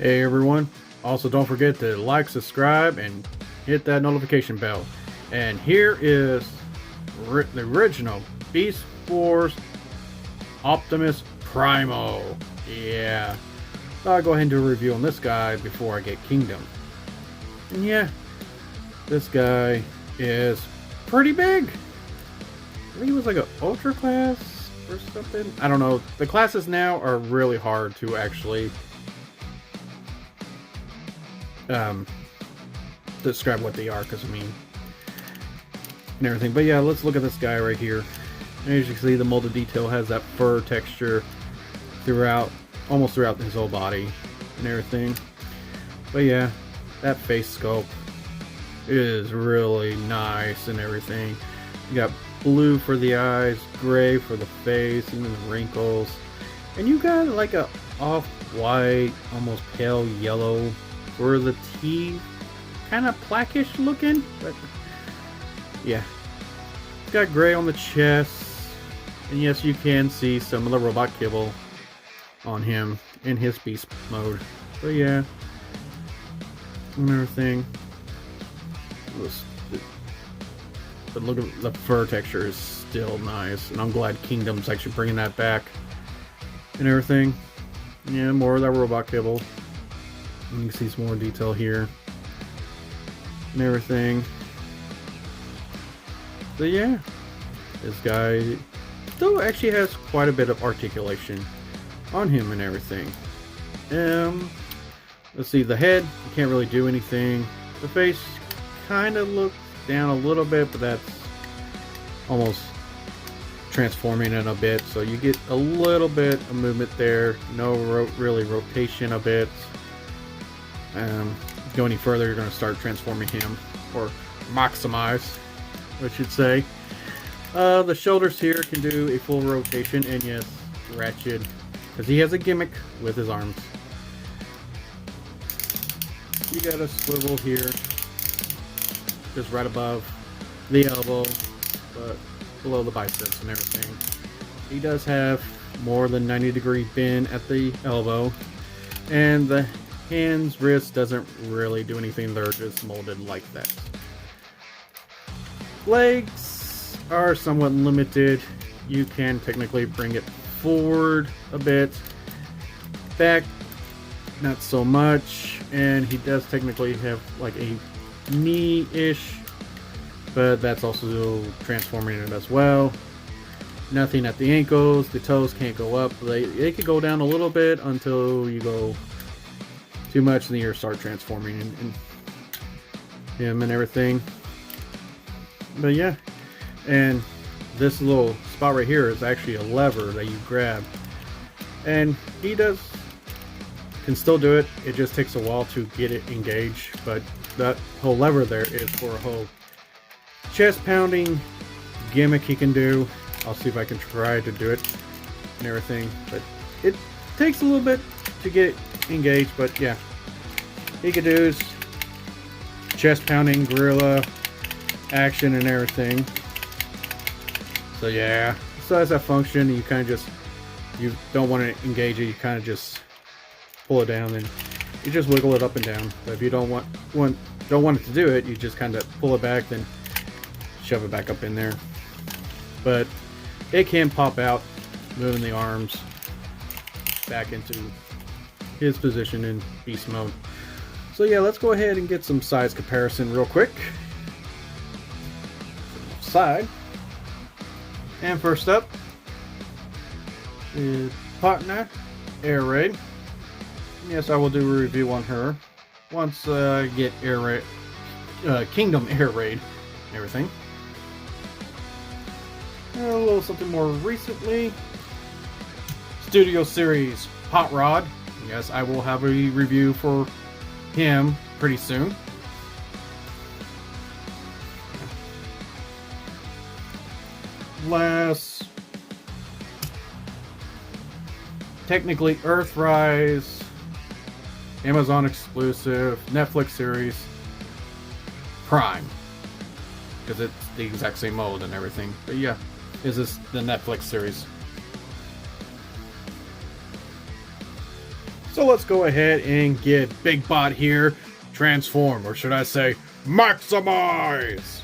Hey everyone, also don't forget to like, subscribe, and hit that notification bell. And here is the original Beast Force Optimus Primal. Yeah, I'll go ahead and do a review on this guy before I get Kingdom. And yeah, this guy is pretty big. I think he was like an ultra class or something. I don't know. The classes now are really hard to actually describe what they are, because I mean, and everything. But yeah, let's look at this guy right here. As you can see, the molded detail has that fur texture throughout, almost throughout his whole body and everything. But yeah, that face sculpt is really nice and everything. You got blue for the eyes, gray for the face, even the wrinkles, and you got like a off-white, almost pale yellow for the teeth, kind of blackish looking, but yeah. It's got gray on the chest, and yes, you can see some of the robot kibble on him in his beast mode. But yeah, and everything. But look at the fur texture is still nice, and I'm glad Kingdom's actually bringing that back and everything. Yeah, more of that robot kibble. You can see some more detail here and everything. So yeah, this guy still actually has quite a bit of articulation on him and everything. Let's see, the head, you can't really do anything. The face kind of looks down a little bit, but that's almost transforming it a bit, so you get a little bit of movement there. No really rotation of it. Go any further, you're going to start transforming him, or maximize, I should say. The shoulders here can do a full rotation, and yes, Ratchet, because he has a gimmick with his arms. You got a swivel here, just right above the elbow, but below the biceps and everything. He does have more than 90-degree bend at the elbow, and the hands, wrist doesn't really do anything. They're just molded like that. Legs are somewhat limited. You can technically bring it forward a bit, back not so much, and he does technically have like a knee-ish, but that's also transforming it as well. Nothing at the ankles. The toes can't go up. They could go down a little bit until you go too much, and then you start transforming in him and everything. But yeah, and this little spot right here is actually a lever that you grab, and he can still do it. It just takes a while to get it engaged, but that whole lever there is for a whole chest pounding gimmick he can do. I'll see if I can try to do it and everything, but it takes a little bit to get it engaged. But yeah, he could do his chest pounding gorilla action and everything. So yeah, so as that function, you kind of just, you don't want to engage it, you kind of just pull it down and you just wiggle it up and down. But if you don't want it to do it, you just kind of pull it back, then shove it back up in there. But it can pop out, moving the arms back into his position in beast mode. So yeah, let's go ahead and get some size comparison real quick. Side. And first up is partner Air Raid. Yes, I will do a review on her once I get Air Raid, Kingdom Air Raid and everything. And a little something more recently. Studio Series Hot Rod. Yes, I will have a review for him pretty soon. Last, technically Earthrise, Amazon exclusive, Netflix series, Prime, because it's the exact same mold and everything. But yeah, is this the Netflix series? So let's go ahead and get Big Bot here transform, or should I say maximize.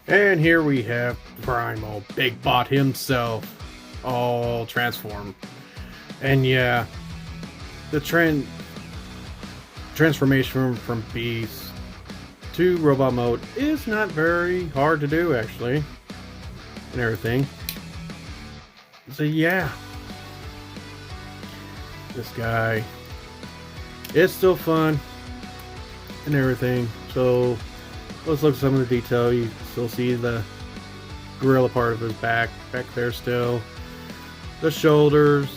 And here we have Primal, Big Bot himself, all transformed. And yeah, the transformation from beast to robot mode is not very hard to do, actually, and everything. So yeah, this guy is still fun and everything. So let's look at some of the detail. You still see the gorilla part of his back there still. The shoulders,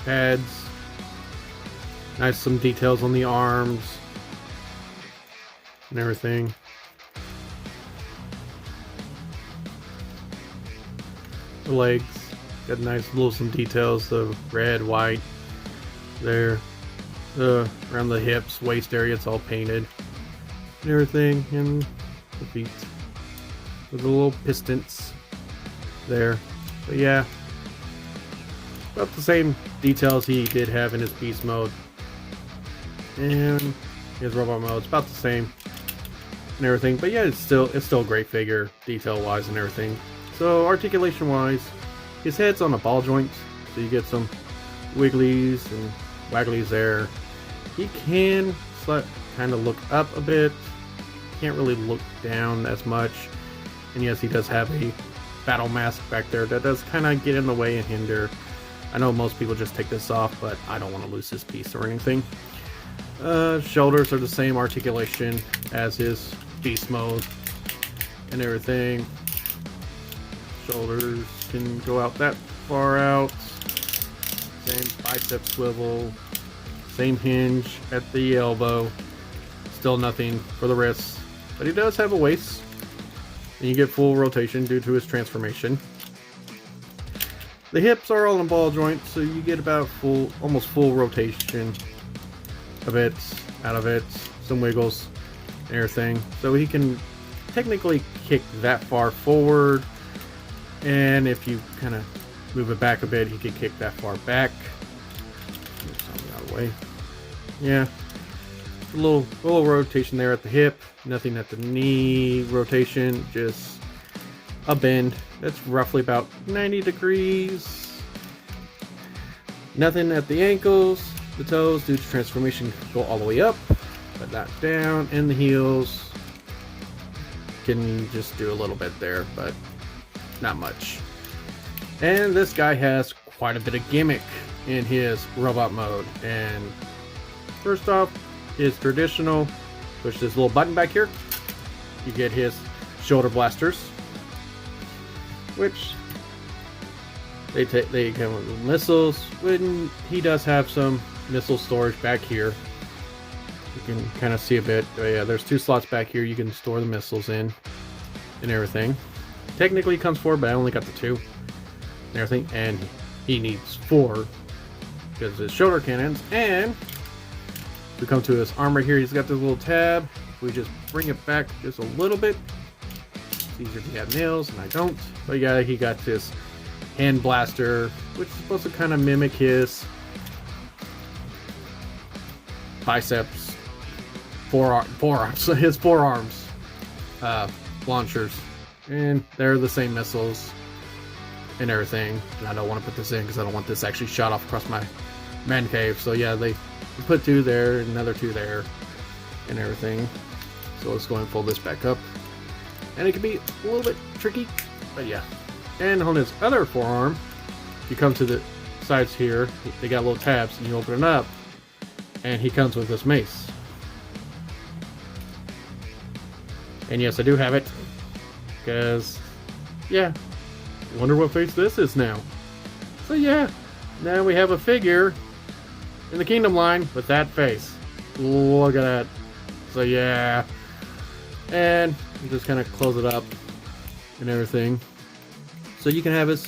heads. Nice, some details on the arms and everything. The legs, got nice little some details. The red, white there. Around the hips, waist area, it's all painted and everything, and the feet with the little pistons there. But yeah, about the same details he did have in his beast mode, and his robot mode. It's about the same and everything. But yeah, it's still a great figure, detail wise and everything. So articulation wise, his head's on a ball joint, so you get some wigglies and wagglies there. He can kind of look up a bit. Can't really look down as much. And yes, he does have a battle mask back there that does kind of get in the way and hinder. I know most people just take this off, but I don't want to lose this piece or anything. Shoulders are the same articulation as his beast mode and everything. Shoulders can go out that far out. Same bicep swivel. Same hinge at the elbow. Still nothing for the wrists. But he does have a waist. And you get full rotation due to his transformation. The hips are all in ball joints, so you get about almost full rotation of it, out of it, some wiggles and everything. So he can technically kick that far forward, and if you kind of move it back a bit, he can kick that far back. Move something out of the way. Yeah, a little rotation there at the hip, nothing at the knee rotation, just a bend that's roughly about 90 degrees. Nothing at the ankles. The toes, due to transformation, go all the way up, but not down. And the heels can just do a little bit there, but not much. And this guy has quite a bit of gimmick in his robot mode. And first off, his traditional, push this little button back here, you get his shoulder blasters, which they come with missiles. When he does have some missile storage back here, you can kind of see a bit. Oh yeah, there's 2 slots back here you can store the missiles in and everything. Technically it comes 4, but I only got the 2 and everything, and he needs 4 because his shoulder cannons. And we come to his arm right here, he's got this little tab. We just bring it back just a little bit. It's easier if you have nails, and I don't. But yeah, he got this hand blaster, which is supposed to kind of mimic his biceps, forearms, his forearms launchers. And they're the same missiles and everything. And I don't want to put this in because I don't want this actually shot off across my man cave. So yeah, they put 2 there, another 2 there, and everything. So let's go and pull this back up. And it can be a little bit tricky, but yeah. And on his other forearm, you come to the sides here, they got little tabs, and you open it up, and he comes with this mace. And yes, I do have it, because, yeah, wonder what face this is now. So yeah, now we have a figure in the Kingdom line with that face. Look at that. So yeah, and you just kind of close it up and everything. So you can have his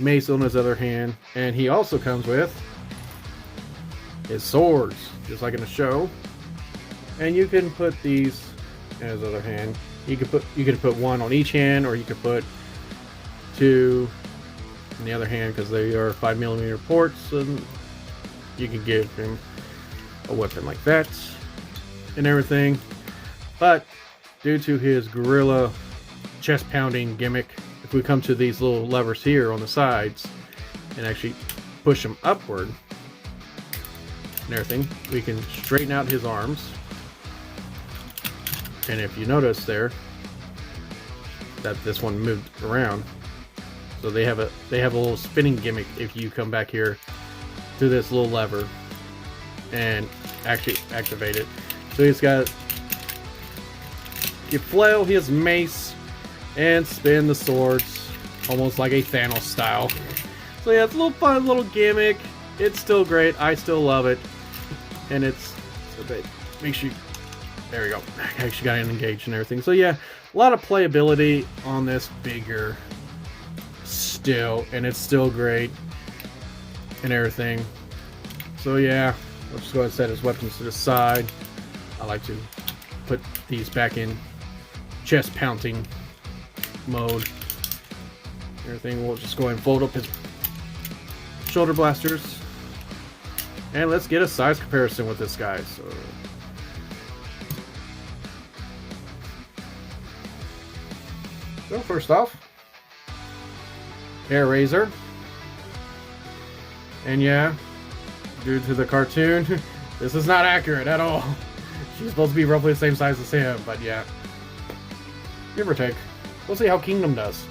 mace on his other hand, and he also comes with his swords, just like in the show. And you can put these in his other hand. You can put one on each hand, or you could put two in the other hand because they are 5mm ports, and you can give him a weapon like that and everything. But due to his gorilla chest pounding gimmick, if we come to these little levers here on the sides and actually push them upward and everything, we can straighten out his arms. And if you notice there that this one moved around, so they have a little spinning gimmick if you come back here to this little lever and actually activate it. So he's got, you flail his mace and spin the swords almost like a Thanos style. So yeah, it's a little fun little gimmick. It's still great. I still love it. And it's so big. Make sure you, there we go. I actually got it engaged and everything. So yeah, a lot of playability on this figure still, and it's still great and everything. So yeah, I'll just go ahead and set his weapons to the side. I like to put these back in chest pounding mode. Everything, we'll just go ahead and fold up his shoulder blasters. And let's get a size comparison with this guy. So first off, Terrorize. And yeah, due to the cartoon, this is not accurate at all. She's supposed to be roughly the same size as him, but yeah, give or take. We'll see how Kingdom does.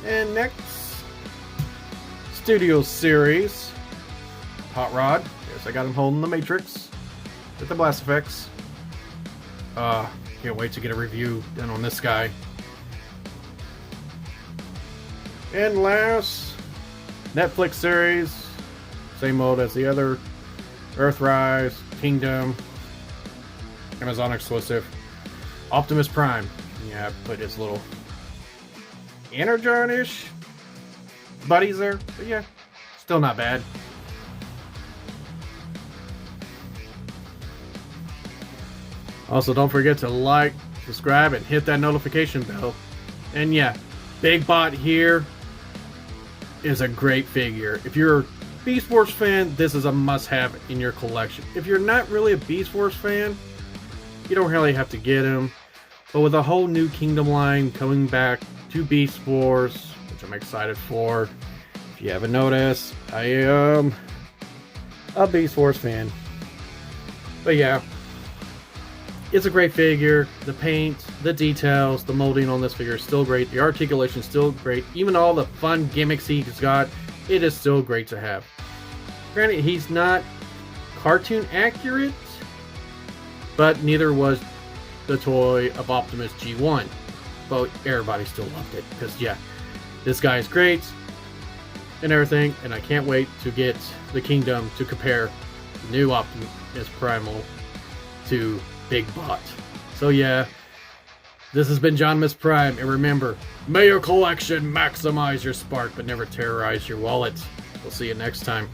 And next, Studio Series, Hot Rod. Yes, I got him holding the Matrix with the blast effects. Can't wait to get a review done on this guy. And last, Netflix series, same mode as the other, Earthrise, Kingdom, Amazon exclusive, Optimus Prime. Yeah, put his little Energon-ish buddies there, but yeah, still not bad. Also, don't forget to like, subscribe, and hit that notification bell. And yeah, Big Bot here is a great figure. If you're a Beast Wars fan, this is a must-have in your collection. If you're not really a Beast Wars fan, you don't really have to get him. But with a whole new Kingdom line coming back to Beast Wars, which I'm excited for. If you haven't noticed, I am a Beast Wars fan. But yeah, it's a great figure. The paint, the details, the molding on this figure is still great. The articulation is still great. Even all the fun gimmicks he's got, it is still great to have. Granted, he's not cartoon accurate, but neither was the toy of Optimus G1. But everybody still loved it, because yeah, this guy is great and everything, and I can't wait to get the Kingdom to compare the new Optimus Primal to Big Bot. So yeah, this has been John Miss Prime, and remember, may your collection maximize your spark, but never terrorize your wallet. We'll see you next time.